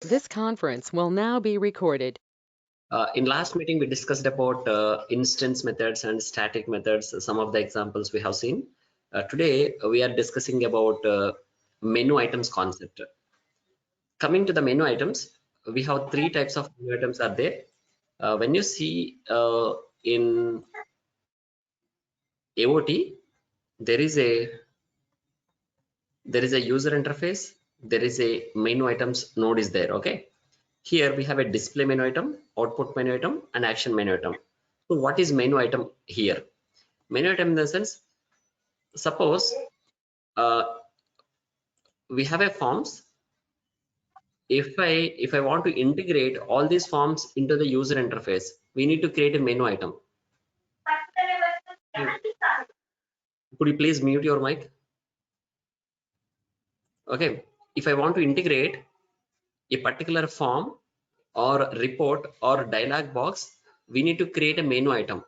This conference will now be recorded. In last meeting, we discussed about instance methods and static methods, some of the examples we have seen. Today, we are discussing about menu items concept. Coming to the menu items, we have three types of menu items are there. When you see in AOT, there is a user interface, there is a menu items node is there. Okay, here we have a display menu item, output menu item, and action menu item. So what is menu item here? Menu item in the sense, suppose uh, we have a forms. If I want to integrate all these forms into the user interface, we need to create a menu item. Could you please mute your mic? Okay. If I want to integrate a particular form or report or dialog box, we need to create a menu item.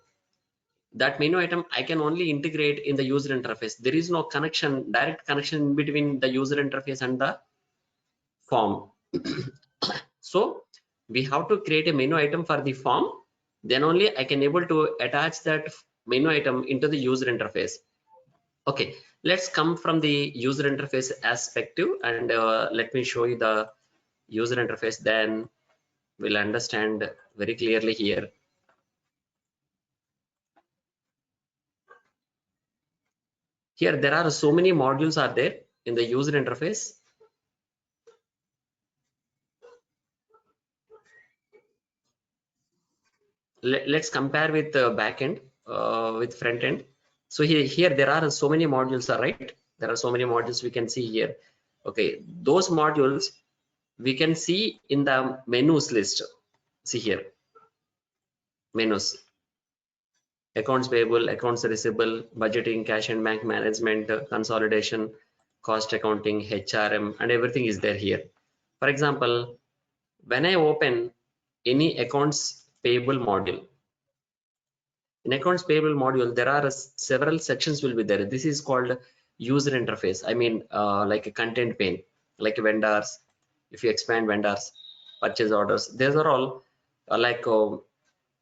That menu item I can only integrate in the user interface. There is no connection, direct connection between the user interface and the form. So we have to create a menu item for the form, then only I can able to attach that menu item into the user interface. Okay, let's come from the user interface perspective, and let me show you the user interface, then we'll understand very clearly here. Here there are so many modules are there in the user interface. Let's compare with the backend with front end. So here there are so many modules, are right? There are so many modules we can see here. Okay, those modules we can see in the menus list. See here, menus: accounts payable, accounts receivable, budgeting, cash and bank management, consolidation, cost accounting, HRM, and everything is there here. For example, when I open any accounts payable module, in accounts payable module, there are several sections will be there. This is called user interface. I mean, like a content pane, like vendors. If you expand vendors, purchase orders, these are all like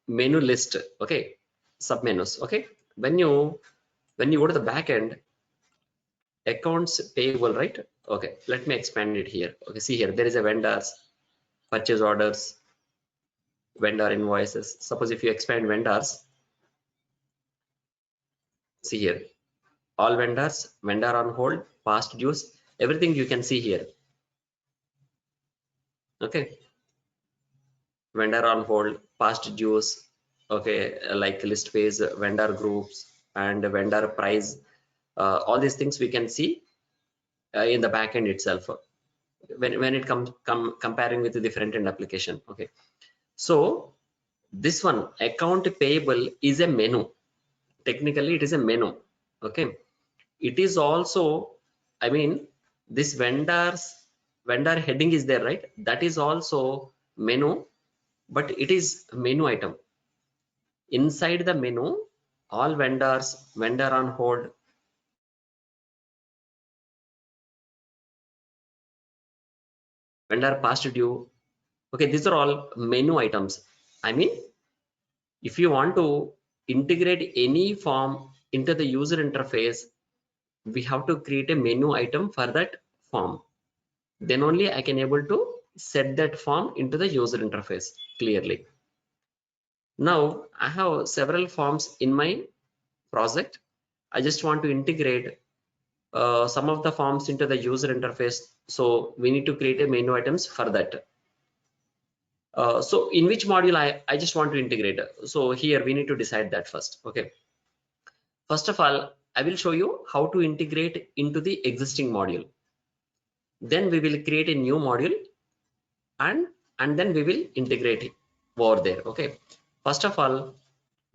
menu list. Okay, submenus. Okay, when you go to the back end, accounts payable, right? Okay, let me expand it here. Okay, see here, there is a vendors, purchase orders, vendor invoices. Suppose if you expand vendors, see here, all vendors, vendor on hold, past dues, everything you can see here. Okay, vendor on hold, past dues. Okay, like list phase, vendor groups, and vendor price. All these things we can see in the backend itself when it comes comparing with the front end application. Okay, so this one account payable is a menu. Technically, it is a menu. Okay, it is also, I mean, this vendor heading is there, right? That is also menu, but it is menu item. Inside the menu, all vendors, vendor on hold, vendor past due. Okay, these are all menu items. I mean, if you want to integrate any form into the user interface, we have to create a menu item for that form. Then only I can able to set that form into the user interface clearly. Now I have several forms in my project. I just want to integrate some of the forms into the user interface. So we need to create a menu items for that. So in which module I just want to integrate. So here we need to decide that first. Okay. First of all, I will show you how to integrate into the existing module. Then we will create a new module and then we will integrate it over there. Okay. First of all,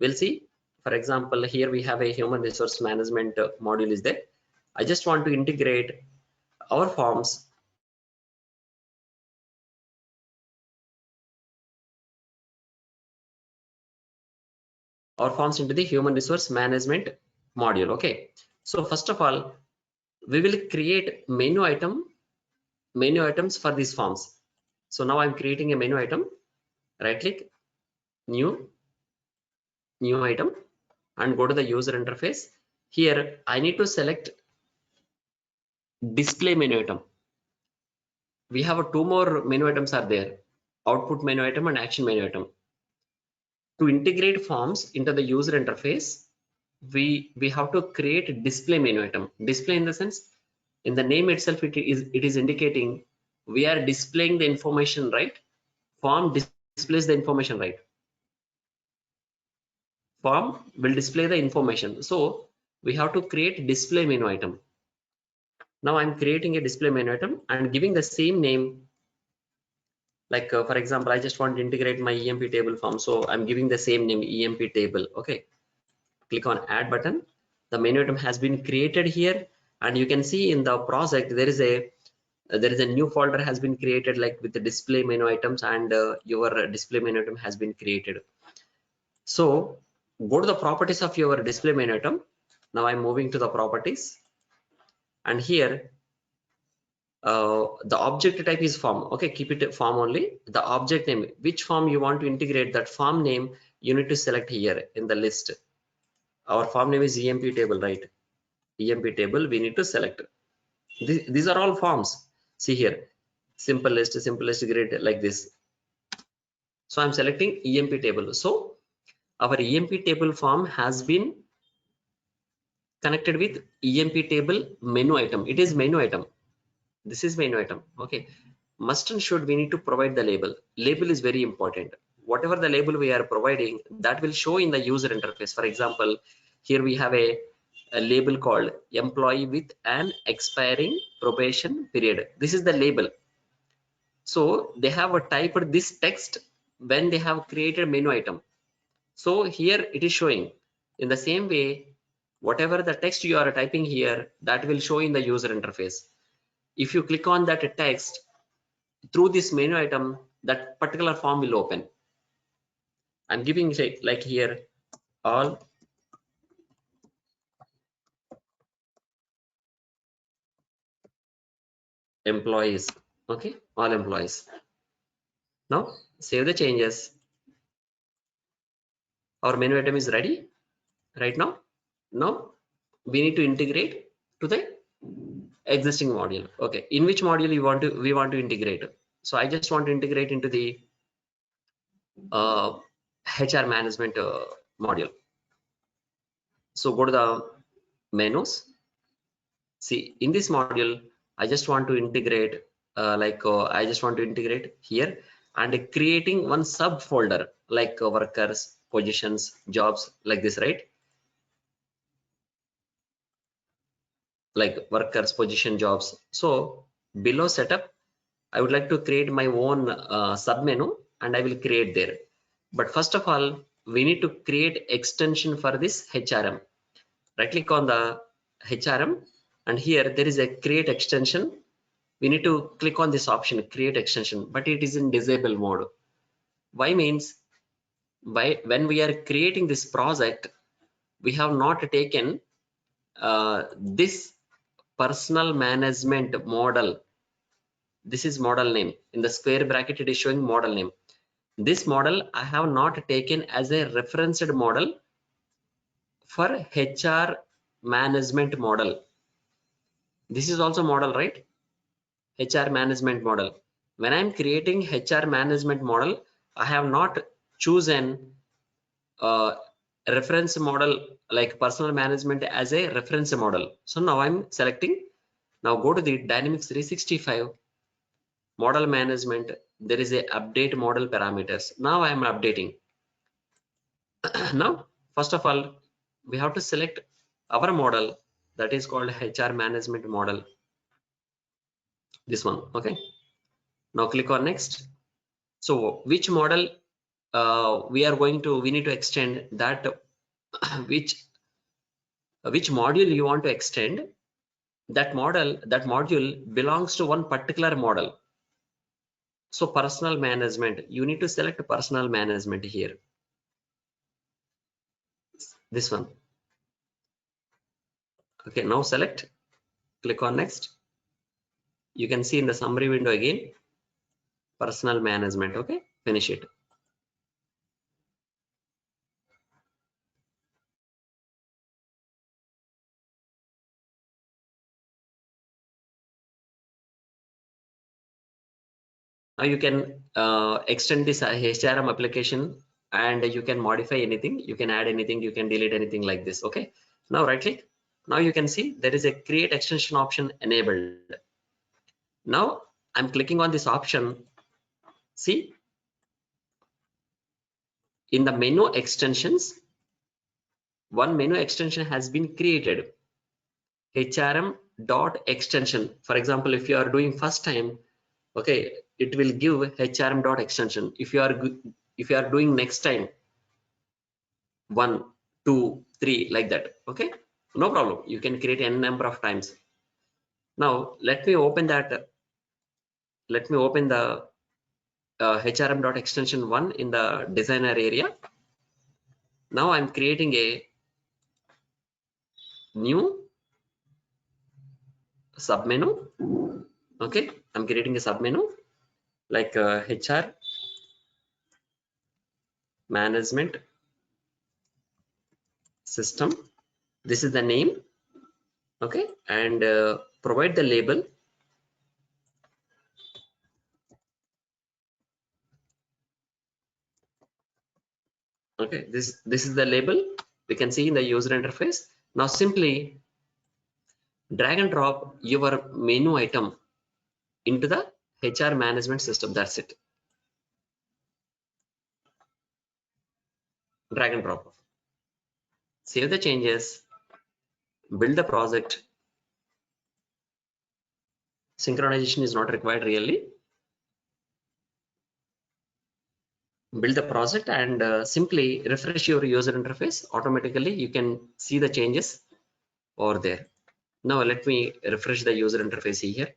we'll see. For example, here we have a human resource management module is there. I just want to integrate our forms into the human resource management module. Okay, so first of all, we will create menu items for these forms. So now I'm creating a menu item. Right click, new item, and go to the user interface. Here I need to select display menu item. We have two more menu items are there, output menu item and action menu item. To integrate forms into the user interface, we have to create a display menu item. Display in the sense, in the name itself, it is indicating we are displaying the information, right? Form displays the information, right? Form will display the information. So we have to create display menu item. Now I'm creating a display menu item and giving the same name. Like for example, I just want to integrate my EMP table form, so I'm giving the same name, EMP table. Okay, click on add button. The menu item has been created here, and you can see in the project there is a new folder has been created, like with the display menu items, and your display menu item has been created. So go to the properties of your display menu item. Now I'm moving to the properties, and here the object type is form. Okay, keep it form only. The object name, which form you want to integrate, that form name you need to select here in the list. Our form name is EMP table, right? EMP table we need to select. These are all forms. See here, simple list, grid, like this. So I'm selecting EMP table. So our EMP table form has been connected with EMP table menu item. It is menu item. This is menu item. Okay, must and should we need to provide the label. Label is very important. Whatever the label we are providing, that will show in the user interface. For example, here we have a label called employee with an expiring probation period. This is the label. So they have typed this text when they have created menu item. So here it is showing in the same way, whatever the text you are typing here, that will show in the user interface. If you click on that text through this menu item, that particular form will open. I'm giving like here, all employees. Okay, all employees. Now save the changes. Our menu item is ready right now. Now we need to integrate to the existing module. Okay, in which module we want to integrate? So I just want to integrate into the HR management module. So go to the menus. See, in this module, I just want to integrate, I just want to integrate here and creating one subfolder like workers, positions, jobs, like this, right? Like workers, position, jobs. So below setup, I would like to create my own sub menu, and I will create there. But first of all, we need to create extension for this HRM. Right click on the HRM, and here there is a create extension. We need to click on this option, create extension, but it is in disable mode. Why means, when we are creating this project, we have not taken this personal management model. This is model name. In the square bracket, it is showing model name. This model I have not taken as a referenced model for HR management model. This is also model, right? HR management model. When I'm creating HR management model, I have not chosen reference model like personal management as a reference model. So now I'm selecting. Now go to the Dynamics 365 model management. There is a update model parameters. Now I am updating. Now, first of all, we have to select our model, that is called HR management model. This one. Okay. Now click on next. So which model we need to extend that which module you want to extend, that module belongs to one particular model. So personal management, you need to select personal management here, this one. Okay, now select, click on next. You can see in the summary window again, personal management. Okay, finish it. Now you can extend this HRM application, and you can modify anything, you can add anything, you can delete anything like this. Okay, now right click. Now you can see there is a create extension option enabled. Now I'm clicking on this option. See, in the menu extensions, one menu extension has been created, HRM dot extension. For example, if you are doing first time, okay, it will give HRM dot extension. If you are doing next time, 1 2 3 like that. Okay, no problem, you can create n number of times. Now let me open the HRM dot extension 1 in the designer area. Now I'm creating a new submenu. Okay, I'm creating a submenu like HR management system. This is the name. Okay, and provide the label. Okay, this is the label we can see in the user interface. Now simply drag and drop your menu item into the HR management system. That's it. Drag and drop. Save the changes, build the project. Synchronization is not required really. Build the project and simply refresh your user interface. Automatically you can see the changes over there. Now let me refresh the user interface here.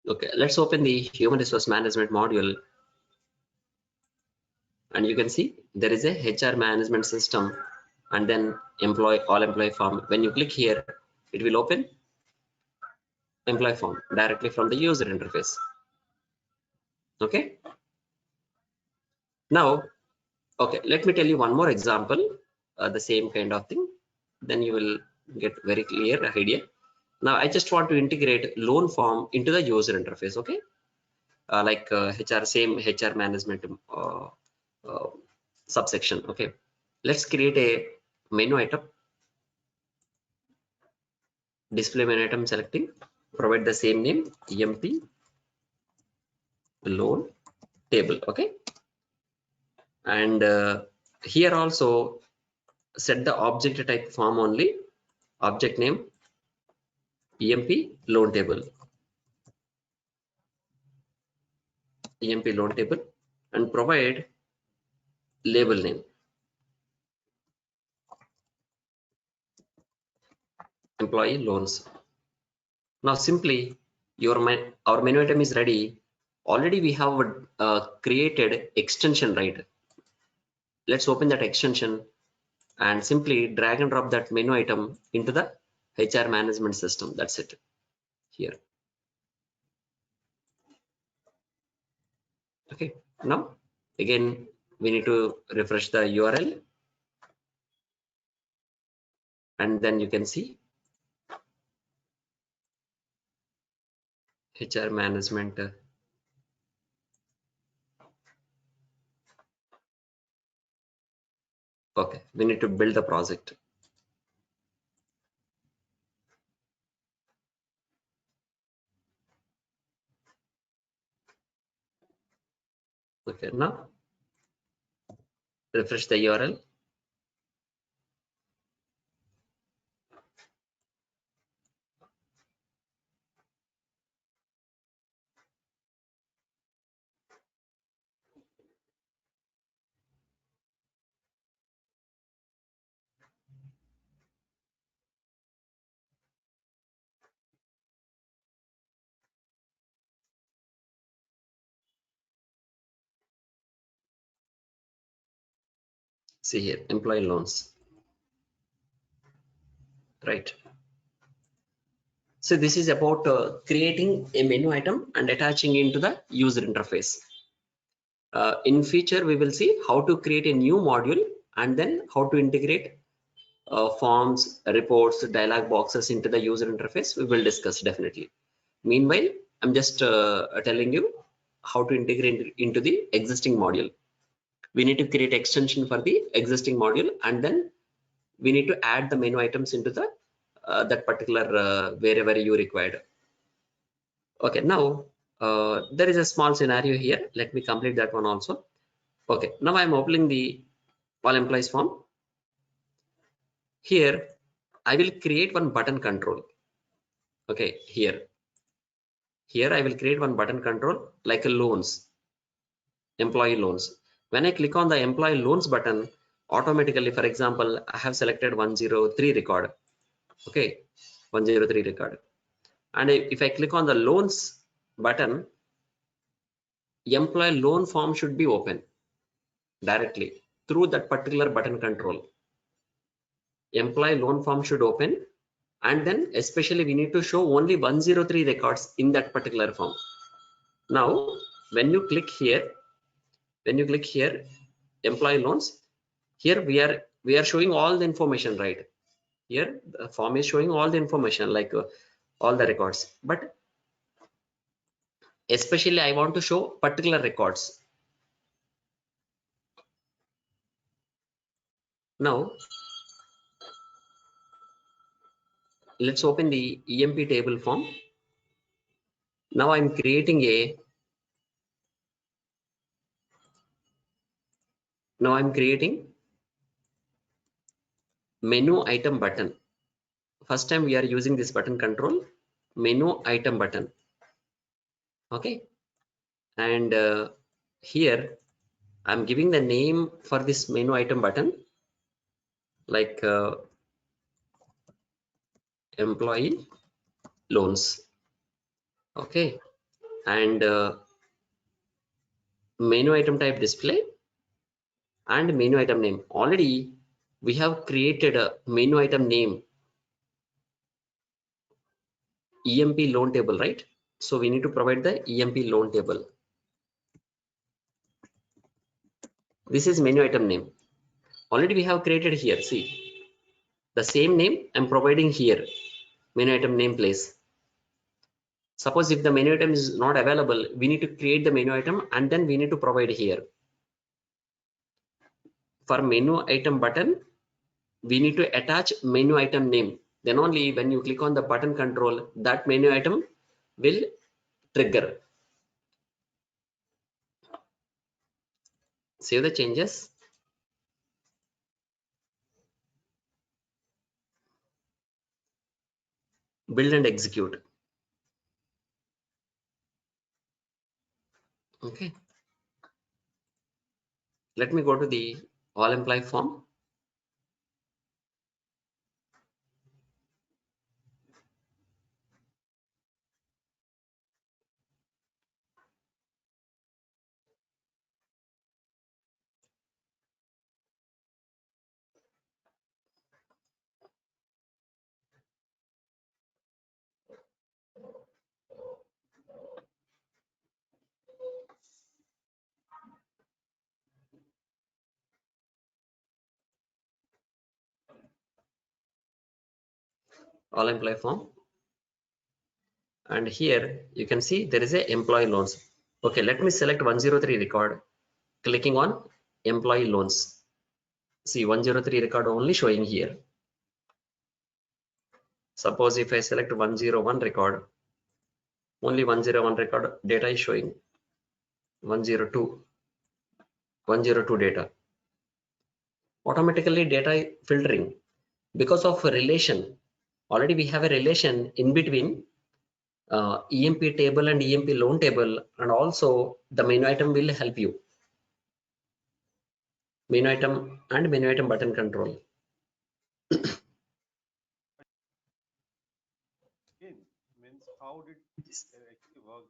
Okay, let's open the human resource management module, and you can see there is a HR management system and then all employee form. When you click here, it will open employee form directly from the user interface. Okay, now okay, let me tell you one more example, the same kind of thing, then you will get very clear idea. Now I just want to integrate loan form into the user interface. Okay, like HR, same HR management uh, subsection. Okay, let's create a menu item, display menu item, selecting, provide the same name, EMP loan table. Okay, and here also set the object type form only, object name EMP loan table, EMP loan table, and provide label name employee loans. Now simply our menu item is ready. Already we have created extension, right? Let's open that extension and simply drag and drop that menu item into the HR management system. That's it here. Okay, now again we need to refresh the URL, and then you can see HR management. Okay, we need to build the project. Okay, now refresh the URL. See here, employee loans, right? So this is about creating a menu item and attaching into the user interface. In future we will see how to create a new module and then how to integrate forms, reports, dialog boxes into the user interface. We will discuss definitely. Meanwhile, I'm just telling you how to integrate into the existing module. We need to create extension for the existing module, and then we need to add the menu items into the that particular wherever you required. Okay, now there is a small scenario here. Let me complete that one also. Okay, now I'm opening the all employees form. Here, I will create one button control. Okay, here I will create one button control like a loans, employee loans. When I click on the employee loans button, automatically, for example, I have selected 103 record. Okay, 103 record. And if I click on the loans button, employee loan form should be open directly through that particular button control. Employee loan form should open, and then especially we need to show only 103 records in that particular form. Now, when you click here, employee loans, here we are showing all the information, right? Here the form is showing all the information like all the records, but especially I want to show particular records. Now let's open the EMP table form. Now I'm creating a menu item button. First time we are using this button control, menu item button. Okay, and here I'm giving the name for this menu item button like employee loans. Okay, and menu item type display and menu item name. Already we have created a menu item name EMP loan table, right? So we need to provide the EMP loan table. This is menu item name. Already we have created here. See, the same name I'm providing here. Menu item name place. Suppose if the menu item is not available, we need to create the menu item and then we need to provide here. For menu item button, we need to attach menu item name. Then only when you click on the button control, that menu item will trigger. Save the changes. Build and execute. Okay. Let me go to the all employee form. All employee form. And here you can see there is a employee loans. Okay, let me select 103 record, clicking on employee loans. See 103 record only showing here. Suppose if I select 101 record, only 101 record data is showing. 102 data. Automatically data filtering because of a relation. Already we have a relation in between EMP table and EMP loan table, and also the menu item will help you. Menu item and menu item button control. Again, means how did it actually work?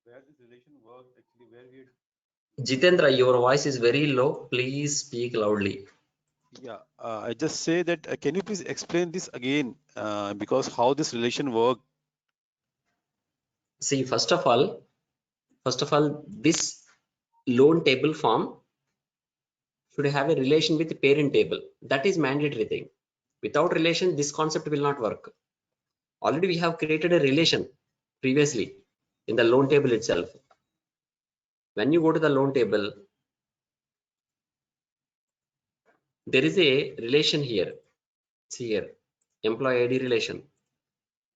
Where this relation worked actually, where we Jitendra, your voice is very low. Please speak loudly. Yeah, I just say that can you please explain this again? Because how this relation work? See, first of all, this loan table form should have a relation with the parent table. That is mandatory thing. Without relation, this concept will not work. Already we have created a relation previously in the loan table itself. When you go to the loan table, there is a relation here. See here, employee ID relation.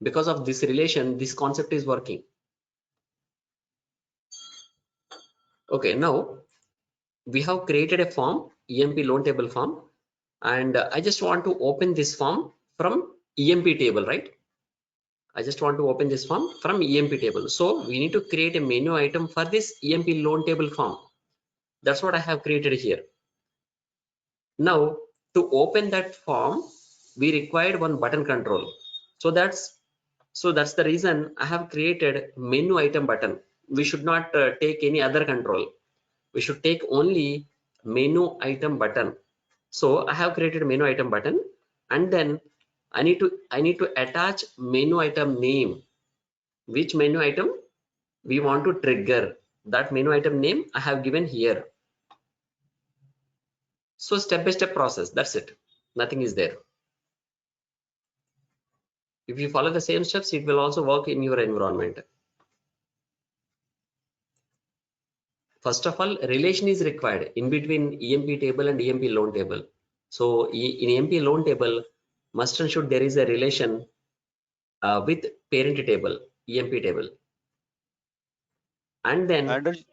Because of this relation, this concept is working. Okay, now we have created a form, EMP loan table form, and I just want to open this form from EMP table, right? I just want to open this form from EMP table. So we need to create a menu item for this EMP loan table form. That's what I have created here. Now to open that form, we required one button control. So that's the reason I have created menu item button. We should not take any other control. We should take only menu item button. So I have created menu item button, and then I need to attach menu item name. Which menu item we want to trigger? That menu item name I have given here. So step by step process, that's it. Nothing is there. If you follow the same steps, it will also work in your environment. First of all, relation is required in between EMP table and EMP loan table. So in EMP loan table, must and should there is a relation with parent table, EMP table. And then And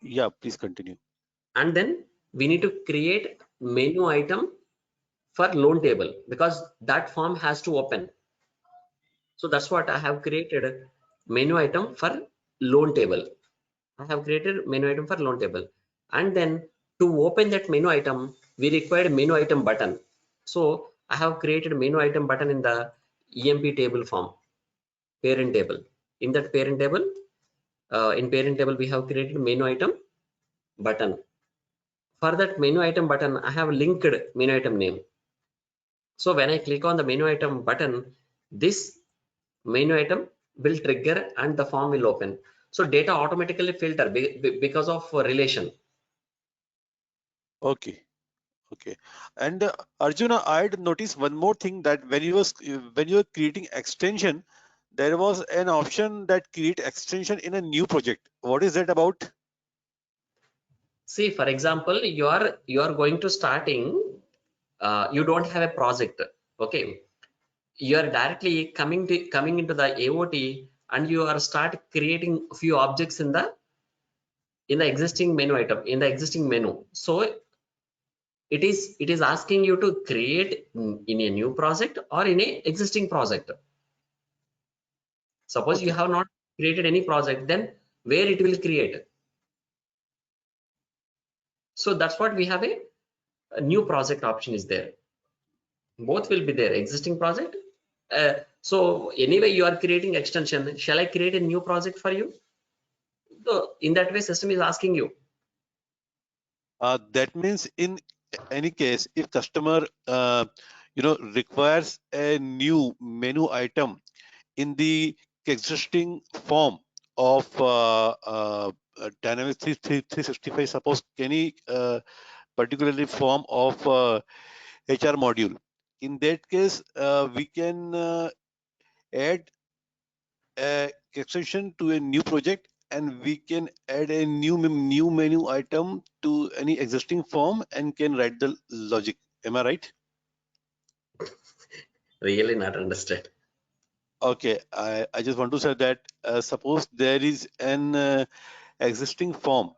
yeah, please continue. and then we need to create menu item for loan table because that form has to open. So that's what I have created menu item for loan table. I have created menu item for loan table, and then to open that menu item we required menu item button. So I have created menu item button in the EMP table form, parent table. In that parent table, in parent table we have created menu item button. For that menu item button, I have linked menu item name. So when I click on the menu item button, this menu item will trigger and the form will open. So data automatically filter because of relation. Okay, okay. And Arjuna, I'd noticed one more thing that when you were creating extension, there was an option that create extension in a new project. What is that about? See, for example, you are going to starting. You don't have a project. Okay, you are directly coming into the AOT and you are start creating a few objects in the existing menu item in the existing menu. So it is asking you to create in a new project or in a existing project. Suppose you Okay, have not created any project, then where it will create. So that's what we have a new project option is there. Both will be there, existing project. So anyway you are creating extension, shall I create a new project for you? So in that way system is asking you. that means in any case, if customer requires a new menu item in the existing form of Dynamics 365, suppose any particularly form of HR module. In that case, we can add a extension to a new project, and we can add a new menu item to any existing form and can write the logic. Am I right? Really not understand. Okay, I just want to say that suppose there is an existing form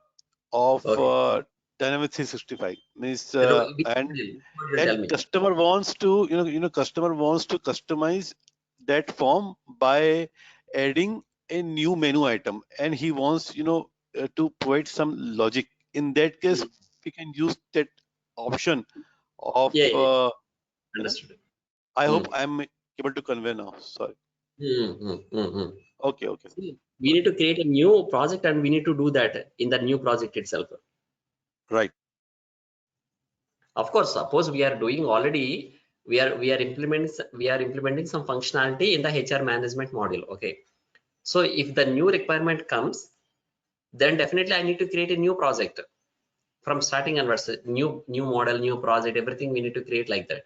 of Okay. Dynamics 365 means Which and module? Which module, and tell me. customer wants to customer wants to customize that form by adding a new menu item, and he wants to provide some logic. In that case, Hmm. we can use that option of Yeah, yeah, you know understood. I Hmm. hope I'm able to convey now. Sorry. Hmm, hmm, hmm, hmm. Okay. See, we need to create a new project and we need to do that in the new project itself. Right. Of course, suppose we are doing already, we are implementing some functionality in the HR management module. Okay. So if the new requirement comes, then definitely I need to create a new project from starting onwards. New model, new project, everything we need to create like that.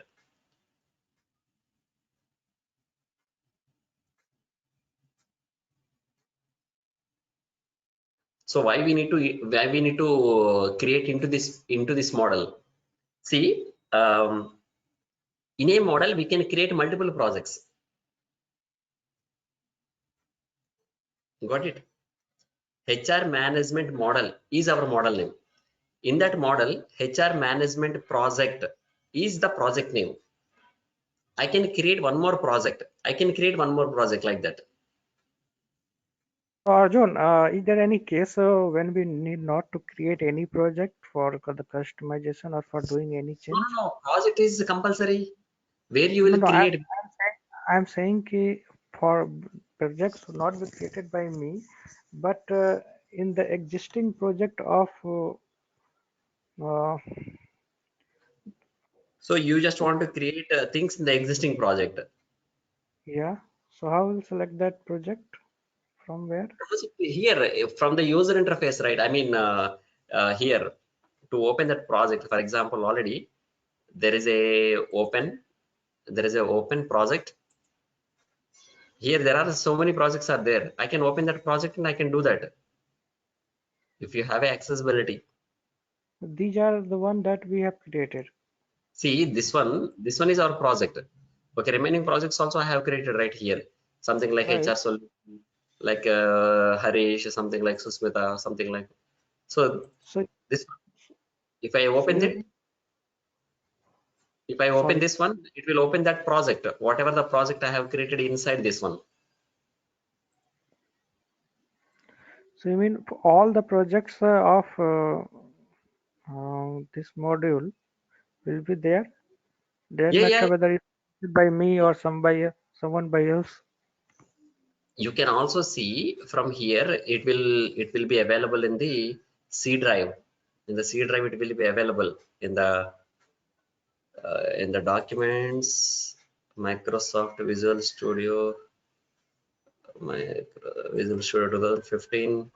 So why we need to create into this model? See, in a model we can create multiple projects. Got it? HR management model is our model name. In that model, HR management project is the project name. I can create one more project. I can create one more project like that. Arjun, is there any case when we need not to create any project for the customization or for doing any No, change? no, no. Project is compulsory where you No, will no, create. I'm saying for projects should not be created by me, but in the existing project of uh, So you just want to create things in the existing project. yeah. So how will select that project from where? Here from the user interface, right? I mean, here to open that project, for example, already there is a open project. Here there are so many projects are there. I can open that project and I can do that if you have accessibility. These are the one that we have created. See, this one is our project. Okay, remaining projects also I have created right here. Something like Right. HR solution, like Harish, something like Susmita, something like. So So, this, if I so open you it, mean, if I open sorry. this one, it will open that project, whatever the project I have created inside this one. So you mean for all the projects of this module will be there? Doesn't Yeah, yeah. matter whether it's by me or someone by else. You can also see from here, it will be available in the C drive. In the C drive, it will be available in the documents, Microsoft Visual Studio, Visual Studio 2015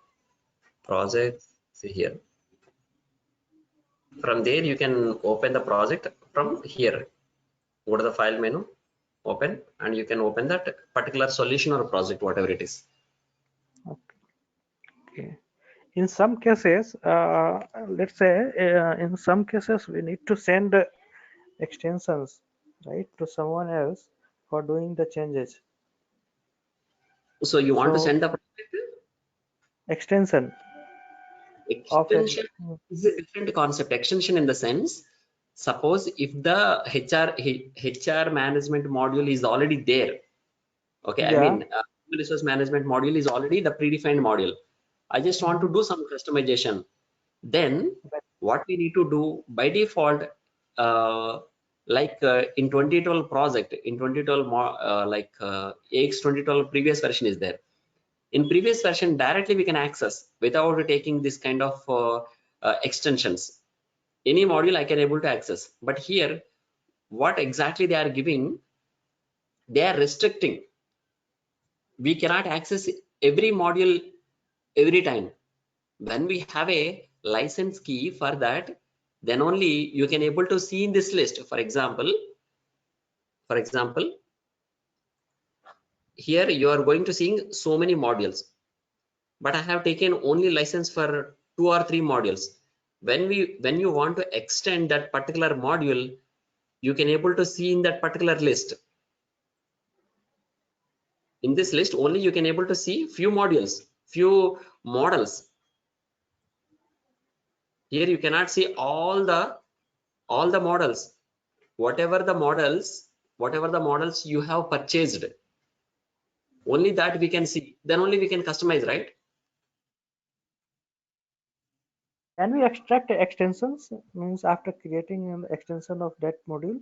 project. See here. From there, you can open the project from here. Go to the file menu, open, and you can open that particular solution or project, whatever it is. Okay. In some cases, let's say in some cases we need to send extensions, right, to someone else for doing the changes. So you want to So send the extension of a extension is a different concept. Extension in the sense, suppose if the HR management module is already there. Okay, I yeah, mean, human resource management module is already the predefined module. I just want to mhm, do some customization. Then what we need to do by default, like in 2012 project, in 2012, AX 2012 previous version is there. In previous version, directly we can access without taking this kind of extensions. Any module I can able to access. But here, what exactly they are giving, they are restricting. We cannot access every module every time. When we have a license key for that, then only you can able to see in this list. For example, here you are going to seeing so many modules, but I have taken only license for 2 or 3 modules. When you want to extend that particular module, you can able to see in that particular list. In this list only you can able to see few modules, few models. Here you cannot see all the models. Whatever the models you have purchased, only that we can see. Then only we can customize, right? can we extract extensions? Means after creating an extension of that module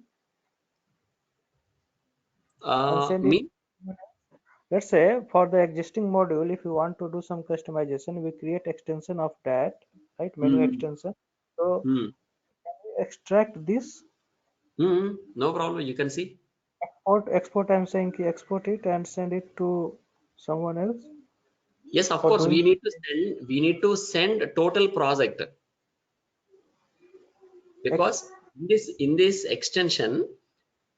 and send it. Mean let's say for the existing module, if you want to do some customization, we create extension of that, right? Menu extension. So Hmm. extract this, No problem. You can see. export. I'm saying export it and send it to someone else Yes, of for course. doing. We need to send total project, because in this extension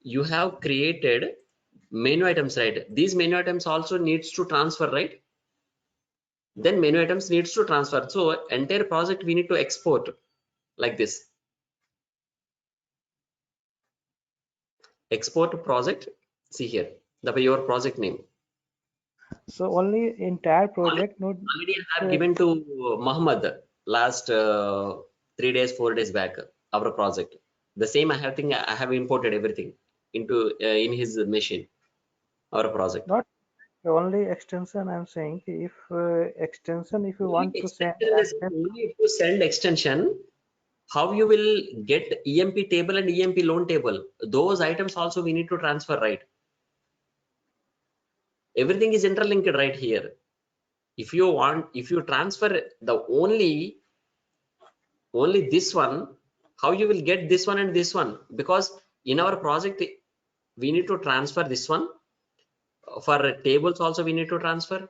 you have created menu items, right? These menu items also needs to transfer, right? Then menu items needs to transfer. So entire project we need to export like this. Export project. See here, your project name. So only entire Already, project, not already I have uh, given to Muhammad last 3 days, 4 days back our project. The same I have imported everything into in his machine, our project. not only extension. I'm saying if extension, if you Only want to send extension is only if you send extension. How you will get EMP table and EMP loan table? Those items also we need to transfer, right? Everything is interlinked right here. If you transfer the only this one, how you will get this one and this one? Because in our project we need to transfer this one. For tables also we need to transfer.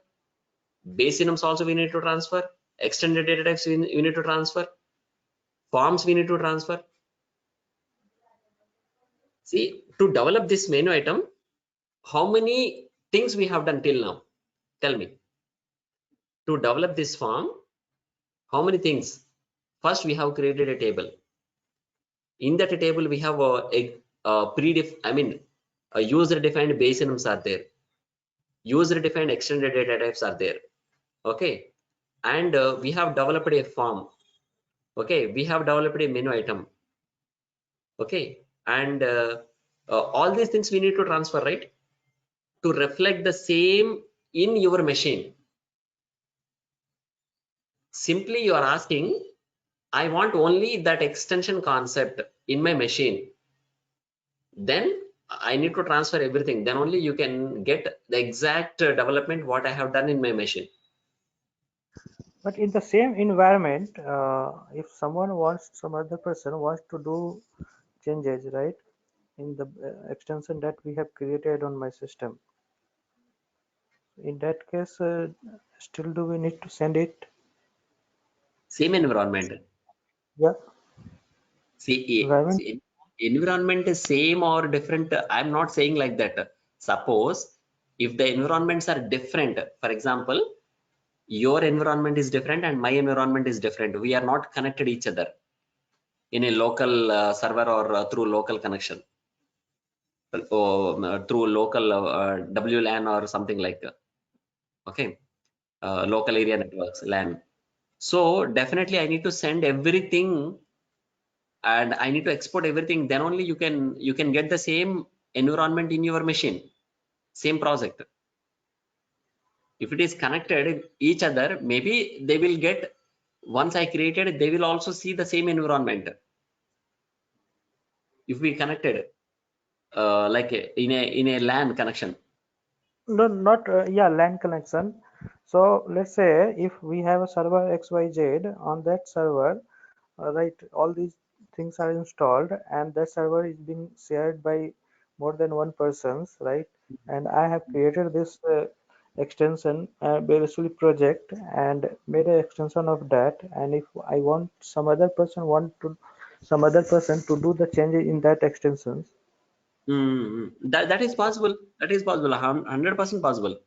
Base items also we need to transfer. Extended data types we need to transfer. Forms we need to transfer. See, to develop this menu item, how many things we have done till now? Tell me. To develop this form, how many things? First, we have created a table. In that table, we have a user-defined base items are there. User-defined extended data types are there. Okay, and we have developed a form. Okay, we have developed a menu item. Okay, and all these things we need to transfer, right? To reflect the same in your machine. Simply you are asking, I want only that extension concept in my machine. Then I need to transfer everything. Then only you can get the exact development what I have done in my machine. but in the same environment, if someone wants, some other person wants to do changes, right, in the extension that we have created on my system, in that case, still do we need to send it? Same environment. Yeah, environment. See, environment is same or different. I'm not saying like that. Suppose if the environments are different, for example, your environment is different and my environment is different. We are not connected each other in a local server or through local connection, or through local WLAN or something like that. Okay, local area networks, LAN. So definitely I need to send everything and I need to export everything. Then only you can get the same environment in your machine, same project. If it is connected each other, maybe they will get, once I created, they will also see the same environment. If we connected like in a LAN connection. No, not yeah, LAN connection. So let's say if we have a server XYZ on that server, right, all these things are installed and that server is being shared by more than one persons, right? And I have created this extension, basically project, and made an extension of that. And if I want some other person to do the change in that extensions. That is possible. That is possible. 100% possible.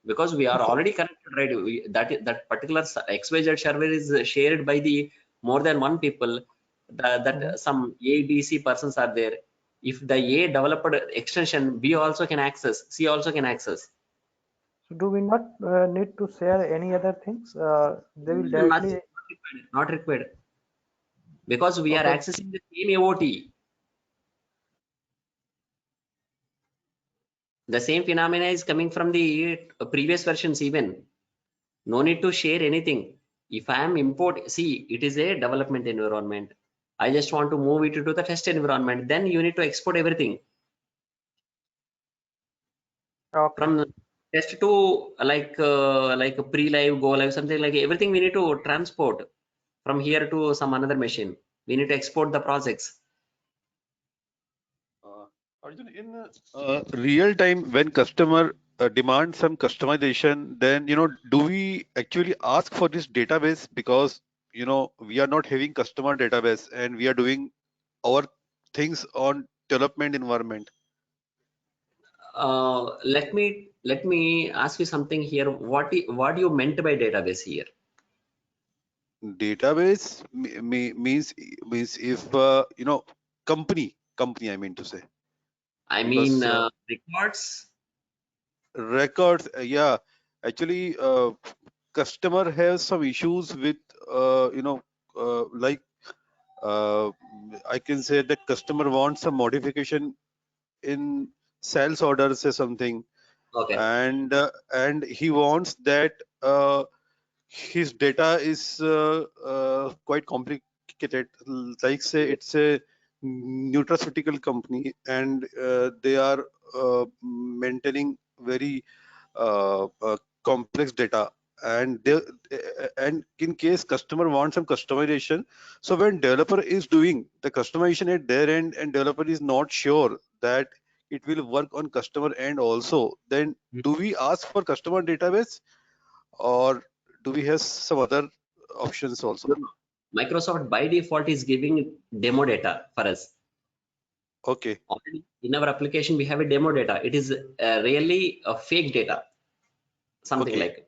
Because we are So, already connected, right? That particular XYZ server is shared by the more than one people. mhm. That some A, B, C persons are there. If the A developed extension, B also can access, C also can access. So do we not need to share any other things? They will Nothing, directly. not required, because we are Okay. accessing the same AOT. The same phenomena is coming from the previous versions even. No need to share anything. If I am see, it is a development environment. I just want to move it to the test environment. Then you need to export everything Okay. from test to like a pre-live, go live, something like everything we need to transport from here to some another machine. We need to export the projects. Arjun, in real time, when customer demands some customization, then do we actually ask for this database, because we are not having customer database and we are doing our things on development environment. Let me ask you something here. What do you meant by database here? Database means if company I mean to say, I mean because records. records, yeah, actually customer has some issues with like I can say that customer wants some modification in sales orders or something, Okay. and he wants that his data is quite complicated. Like say it's a nutraceutical company, and they are maintaining very complex data, and and in case customer wants some customization, so when developer is doing the customization at their end and developer is not sure that it will work on customer end also, then do we ask for customer database, or do we have some other options also? Microsoft by default is giving demo data for us. Okay. Already in our application we have a demo data. It is really a fake data, something Okay.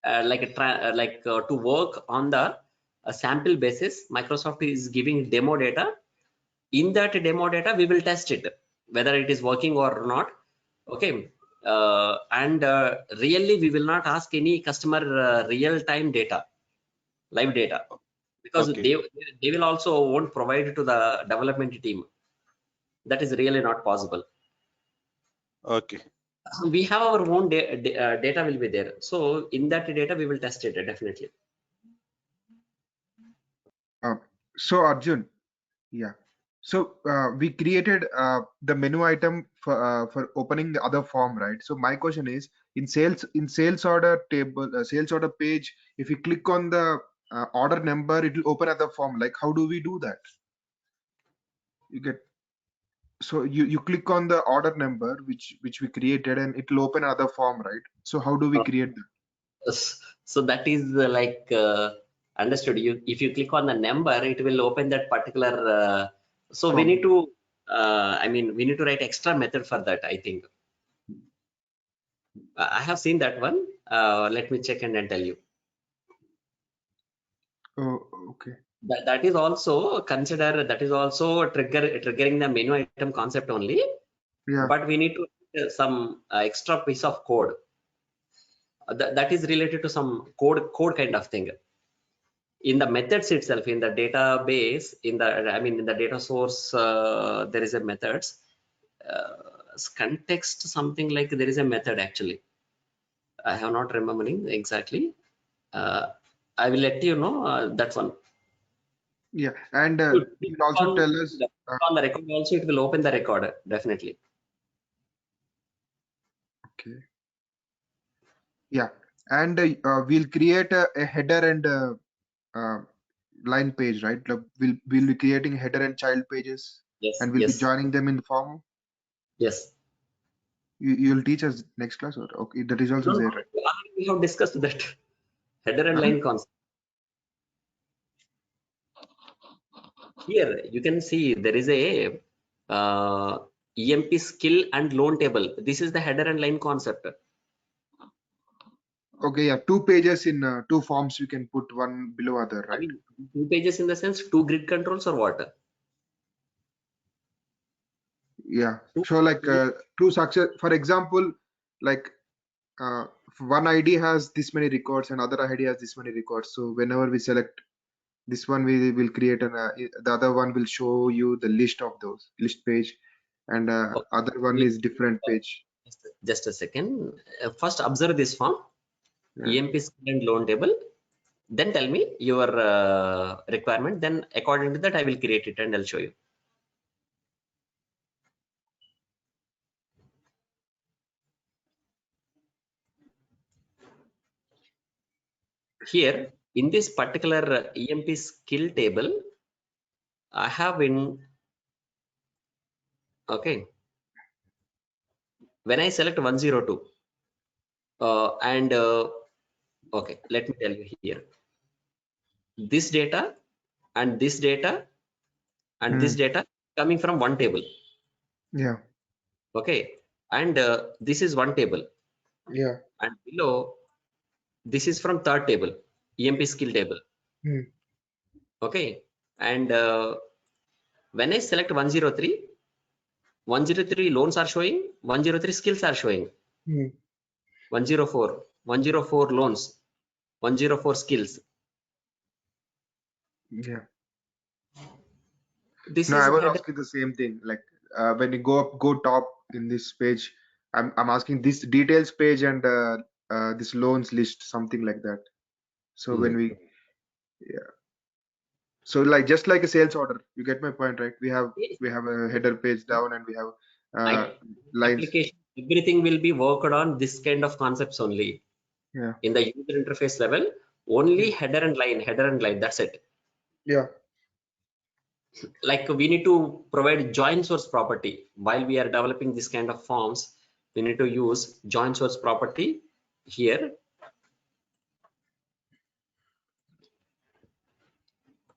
like to work on the sample basis. Microsoft is giving demo data. In that demo data we will test it whether it is working or not. Okay. And really we will not ask any customer real-time data, live data, because Okay. they will also won't provide to the development team. That is really not possible. Okay. We have our own data will be there, so in that data we will test it definitely. So Arjun, yeah. So we created the menu item for opening the other form, right? So my question is, in sales order table, sales order page, if you click on the order number, it will open other form. Like how do we do that? You get, so you click on the order number which we created and it will open another form, right? So how do we create that? So that is understood. If you click on the number, it will open that particular so we Form. need to I mean we need to write extra method for that. I think I have seen that one. Let me check and then tell you. Oh, okay. That is also consider, that is also triggering the menu item concept only, Yeah. but we need to some extra piece of code that is related to some code kind of thing in the methods itself, in the database, in the in the data source. There is a methods context, something like there is a method. Actually I have not remembering exactly. I will let you know that one. Yeah, and It you will also tell us. on the record also, it will open the record definitely. Okay. Yeah, and we'll create a header and line page, right? Like we'll be creating header and child pages, Yes, and we'll be yes, joining them in the form. yes. You'll teach us next class, or okay, that is also No, there, right? we have discussed that header and Uh-huh. line concept. Here you can see there is a EMP skill and loan table. This is the header and line concept. Okay, yeah, 2 pages in 2 forms. We can put one below other, I right? mean, 2 pages in the sense 2 grid controls or what? Yeah. Two, So like two, two success. For example, like one ID has this many records and other ID has this many records. So whenever we select this one, we will create an the other one will show you the list of those list page, and okay. other one is different page. Just a second. First observe this form, Yeah. EMP skill and loan table. Then tell me your requirement. Then according to that, I will create it and I'll show you. here in this particular EMP skill table, I have in, okay, when I select 102 and okay, let me tell you here, this data and this data and this data coming from one table, Yeah. okay, and this is one table, Yeah. and below this is from third table, EMP skill table, okay, and when I select 103, 103 loans are showing, 103 skills are showing, 104, 104 loans, 104 skills. Yeah. This No, I is was head. asking the same thing. Like when you go top in this page, I'm asking this details page and this loans list, something like that. So when we, yeah. So like just like a sales order, you get my point, right? We have a header page down and we have I lines. application, everything will be worked on this kind of concepts only. Yeah. In the user interface level, only header and line, that's it. Yeah. Like we need to provide join source property while we are developing this kind of forms. We need to use join source property here.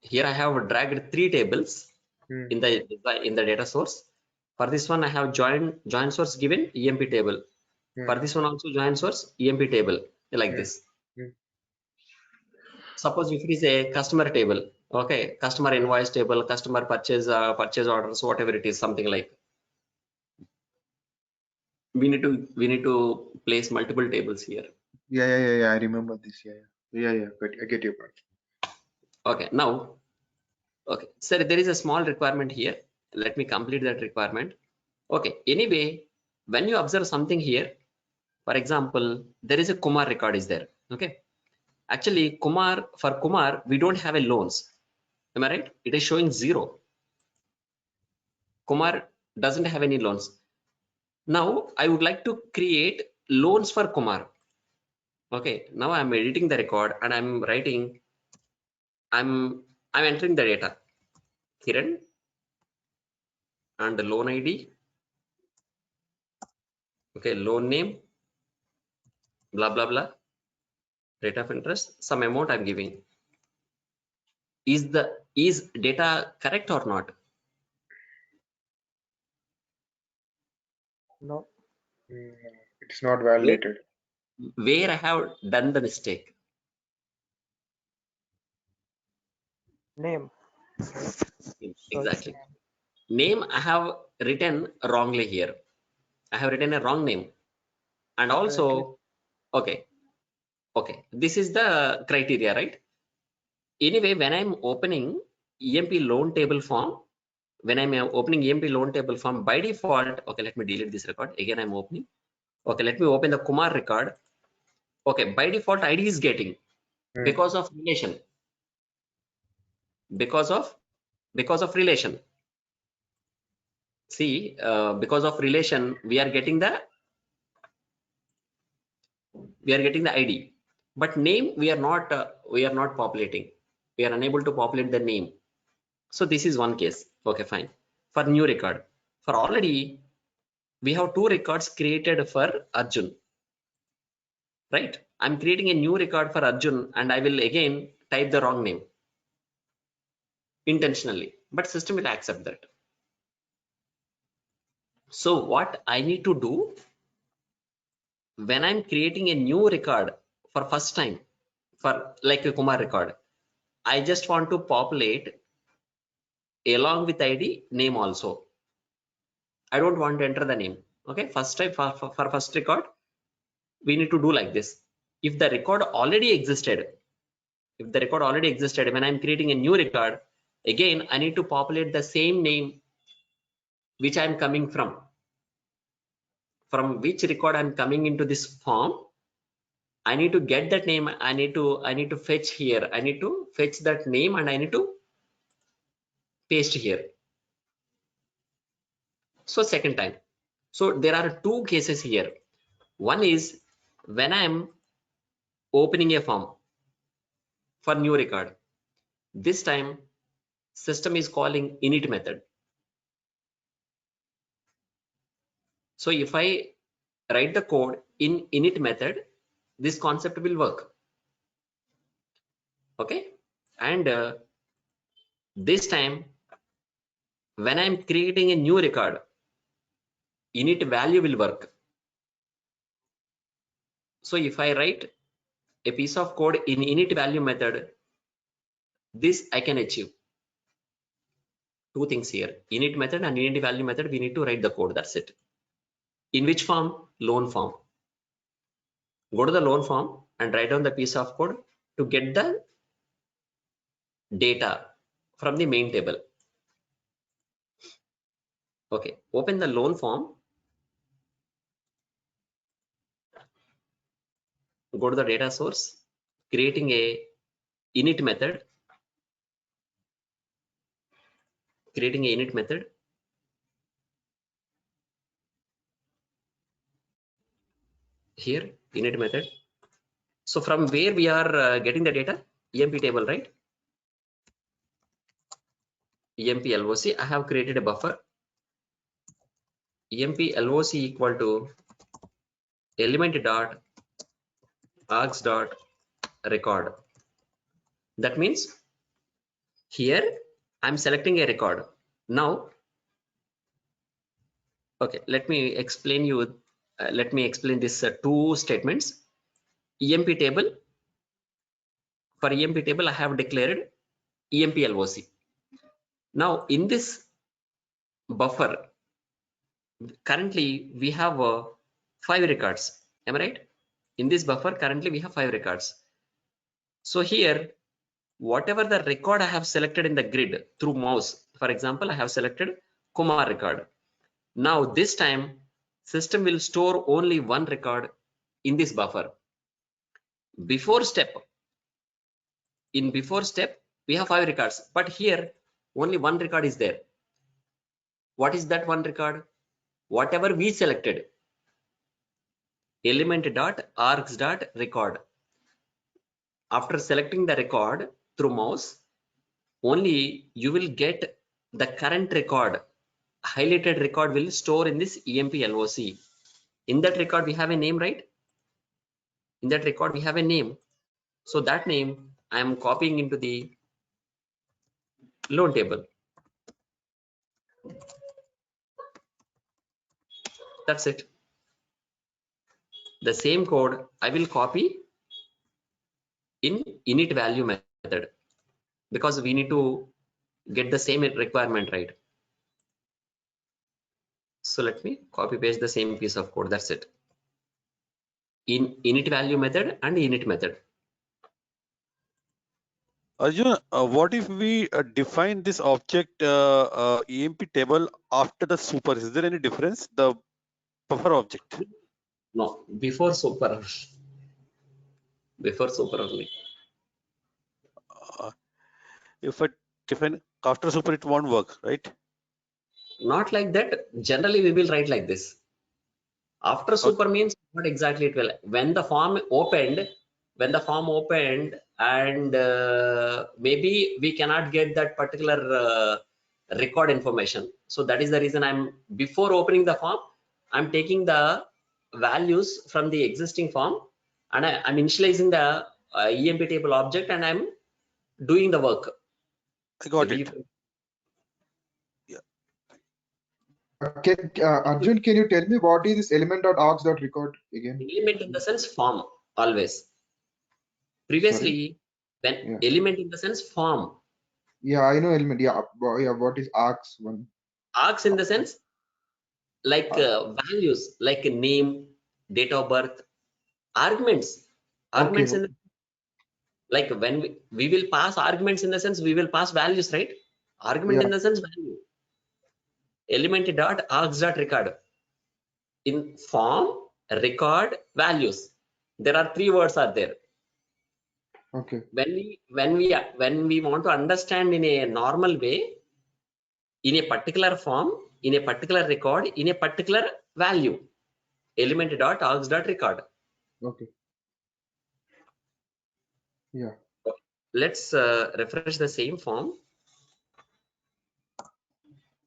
Here I have dragged 3 tables in the data source. For this one, I have join source given EMP table. For this one also join source EMP table, like this. Suppose if it is a customer table, okay, customer invoice table, customer purchase orders, whatever it is, something like, we need to place multiple tables here. Yeah. I remember this. Yeah. But I get your point. Okay, now, okay, sir, there is a small requirement here. Let me complete that requirement. Okay, anyway, when you observe something here, for example, there is a Kumar record is there. Okay, actually, for Kumar, we don't have a loans. Am I right? It is showing 0. Kumar doesn't have any loans. Now I would like to create loans for Kumar. Okay, now I'm editing the record and I'm writing, I'm entering the data. Kiran and the loan ID. Okay, loan name, blah blah blah, rate of interest, some amount I'm giving. Is data correct or not? No. It's not Where, validated. where I have done the mistake? Name. Exactly. Name I have written wrongly here. I have written a wrong name. And also, okay, this is the criteria, right? Anyway, when I'm opening EMP loan table form, when I'm opening EMP loan table form, by default, okay, let me delete this record. Again, I'm opening. Okay, let me open the Kumar record. Okay, by default, ID is getting because of relation. Because of relation. See, because of relation, we are getting the ID. But name we are not populating. We are unable to populate the name. So this is one case. Okay, fine. For new record, for already we have 2 records created for Arjun, right? I'm creating a new record for Arjun and I will again type the wrong name intentionally, but system will accept that. So what I need to do when I'm creating a new record for first time, for like a Kumar record, I just want to populate along with ID name also. I don't want to enter the name. Okay, first time for first record, we need to do like this. If the record already existed, when I'm creating a new record, again I need to populate the same name which I'm coming from which record I'm coming into this form. I need to get that name. I need to fetch here. I need to fetch that name and I need to paste here. So second time. So there are 2 cases here. One is when I'm opening a form. for new record. This time system is calling init method. So if I write the code in init method, this concept will work. Okay, and this time when I'm creating a new record, init value will work. So if I write a piece of code in init value method, this I can achieve. Two things here, init method and init value method, we need to write the code, that's it. In which form? Loan form. Go to the loan form and write down the piece of code to get the data from the main table. Okay, open the loan form, go to the data source, creating a init method, here init method. So from where we are getting the data? EMP table, right? EMP LOC, I have created a buffer. EMP LOC equal to element dot args dot record. That means here I'm selecting a record. Now, okay, let me explain you. Let me explain this two statements. EMP table. For EMP table, I have declared EMP LOC. Now in this buffer, currently we have 5 records. Am I right? In this buffer, currently we have 5 records. So here, whatever the record I have selected in the grid through mouse, for example, I have selected Kumar record. Now this time, system will store only one record in this buffer. Before step, we have 5 records, but here only one record is there. What is that one record? Whatever we selected, element.args.record. After selecting the record through mouse, only you will get the current record. Highlighted record will store in this EMP LOC. In that record we have a name, right? In that record we have a name. So that name I am copying into the loan table. That's it. The same code I will copy in init value method, because we need to get the same requirement, right? So let me copy paste the same piece of code. That's it. In init value method and init method. Arjun, what if we define this object EMP table after the super? Is there any difference? The buffer object. No, before super. Before super only. If I define after super, it won't work, right? Not like that. Generally, we will write like this. After super means what exactly it will. When the form opened, and maybe we cannot get that particular record information. So that is the reason before opening the form, I'm taking the values from the existing form, and I'm initializing the EMP table object, and I'm doing the work. I got it. Arjun, can you tell me what is this element.args.record again? Element in the sense form, always. Previously, element in the sense form. Yeah, I know element. Yeah, what is args one? Args in the sense like values, like a name, date of birth, arguments. Arguments Okay. in the, like when we will pass arguments in the sense we will pass values, right? Argument in the sense value. Element dot args dot record. In form, record, values. There are 3 words are there. Okay. When we want to understand in a normal way, in a particular form, in a particular record, in a particular value, element dot args dot record. Okay. Yeah. Let's refresh the same form.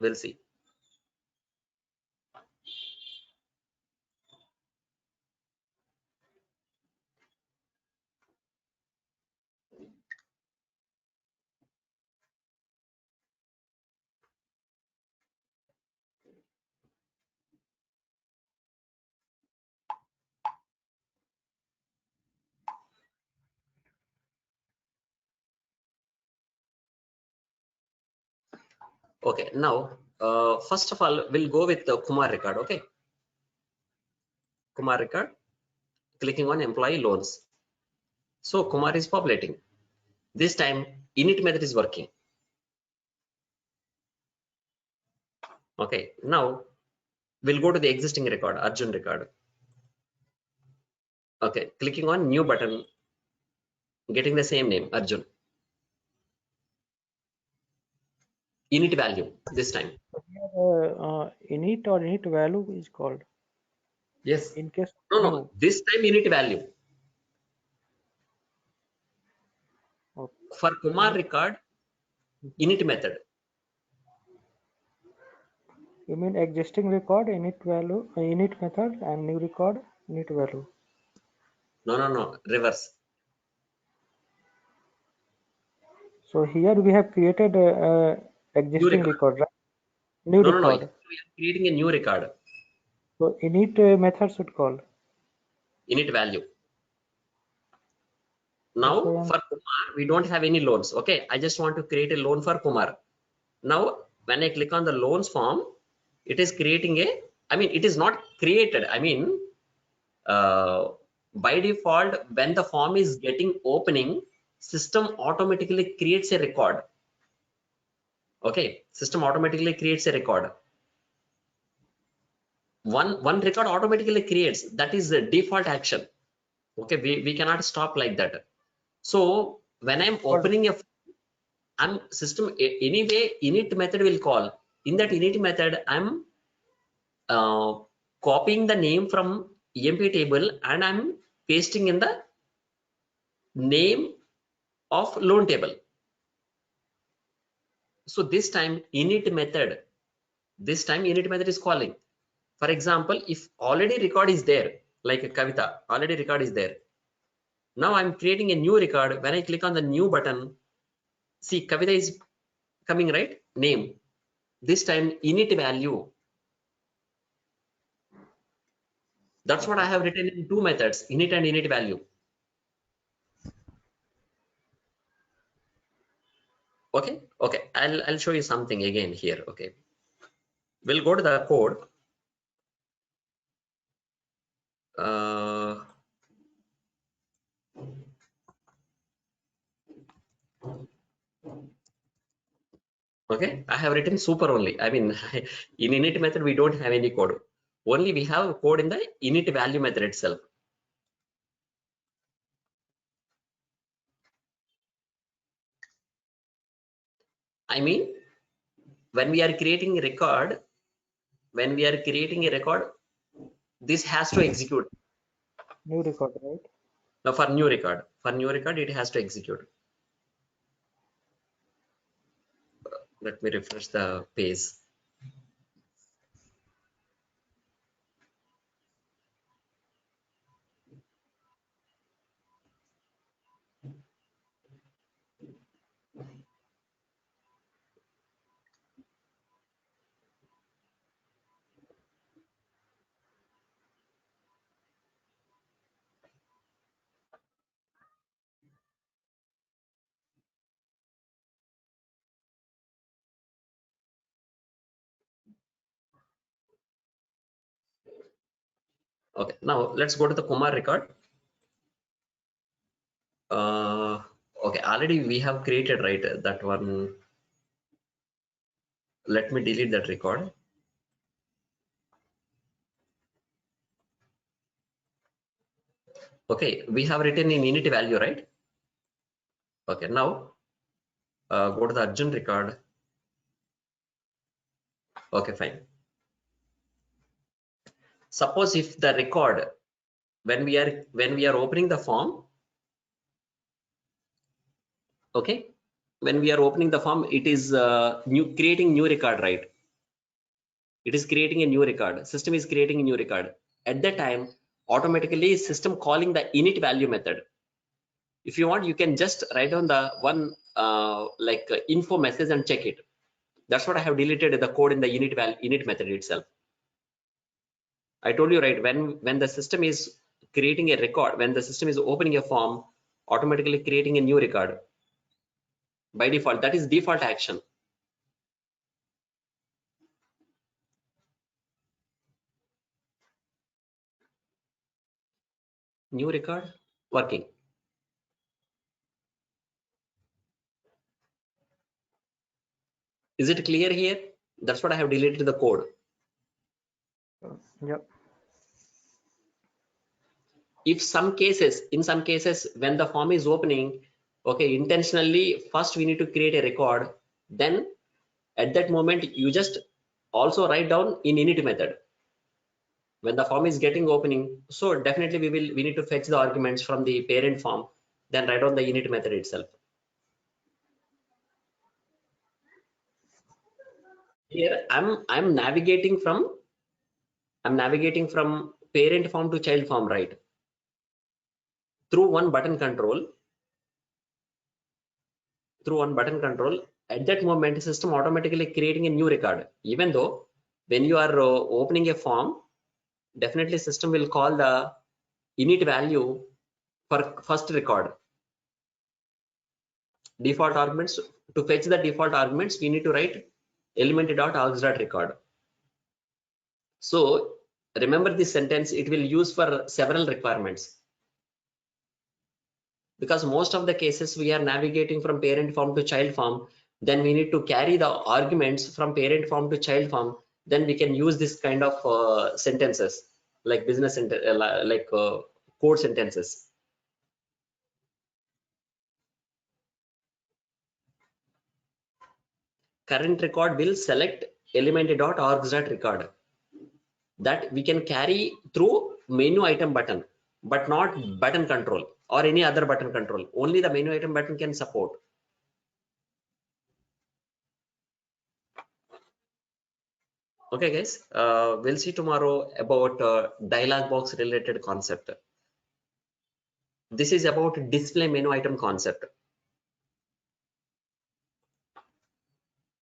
We'll see. Okay, now first of all, we'll go with the Kumar record. Okay, Kumar record, clicking on employee loans. So Kumar is populating. This time init method is working. Okay, now we'll go to the existing record, Arjun record. Okay, clicking on new button, getting the same name, Arjun. Init value this time. Init or init value is called. Yes. In case No, this time init value. Okay. For Kumar record, init method. You mean existing record init value, init method, and new record init value. No, reverse. So here we have created a existing record, right? New No, record. we are creating a new record. So init method should call Init value. Now for Kumar, we don't have any loans. Okay, I just want to create a loan for Kumar. Now when I click on the loans form, it is creating a, I mean, it is not created. I mean, by default, when the form is getting opening, system automatically creates a record. Okay, system automatically creates a record. One record automatically creates, that is the default action. Okay, we cannot stop like that. So when I'm opening a, I'm system anyway, init method will call. In that init method, I'm copying the name from EMP table and I'm pasting in the name of loan table. So this time init method is calling. For example, if already record is there, like a Kavita, already record is there. Now I'm creating a new record. When I click on the new button, see Kavita is coming, right? Name. This time init value. That's what I have written in two methods, init and init value. Okay, I'll show you something again here. Okay, we'll go to the code. Okay, I have written super only. I mean, in init method we don't have any code. Only we have code in the init value method itself. I mean, when we are creating a record, this has to execute. new record, right? Now for new record, it has to execute. Let me refresh the page. Okay, now let's go to the Kumar record. Okay, already we have created, right, that one. Let me delete that record. Okay, we have written in init value, right? Okay, now go to the Arjun record. Okay, fine. Suppose if the record, when we are opening the form, Okay, when we are opening the form, it is creating new record, right? It is creating a new record. System is creating a new record. At that time, automatically system calling the init value method. If you want, you can just write down the one info message and check it. That's what I have deleted the code in the init method itself. I told you, right, when the system is creating a record, when the system is opening a form, automatically creating a new record by default. That is default action. New record working. Is it clear here? That's what I have deleted the code. Yep. If in some cases, when the form is opening, okay, intentionally, first we need to create a record. Then at that moment, you just also write down in init method. When the form is getting opening, so definitely we need to fetch the arguments from the parent form, then write down the init method itself. Here I'm navigating from parent form to child form, right? Through one button control. At that moment, system automatically creating a new record. Even though when you are opening a form, definitely system will call the init value for first record. Default arguments, to fetch the default arguments, we need to write element.args.record. So remember this sentence, it will use for several requirements. Because most of the cases we are navigating from parent form to child form, then we need to carry the arguments from parent form to child form. Then we can use this kind of sentences like code sentences. Current record will select element.args.record. That we can carry through menu item button, but not button control or any other button control. Only the menu item button can support. Okay guys, we'll see tomorrow about dialog box related concept. This is about display menu item concept.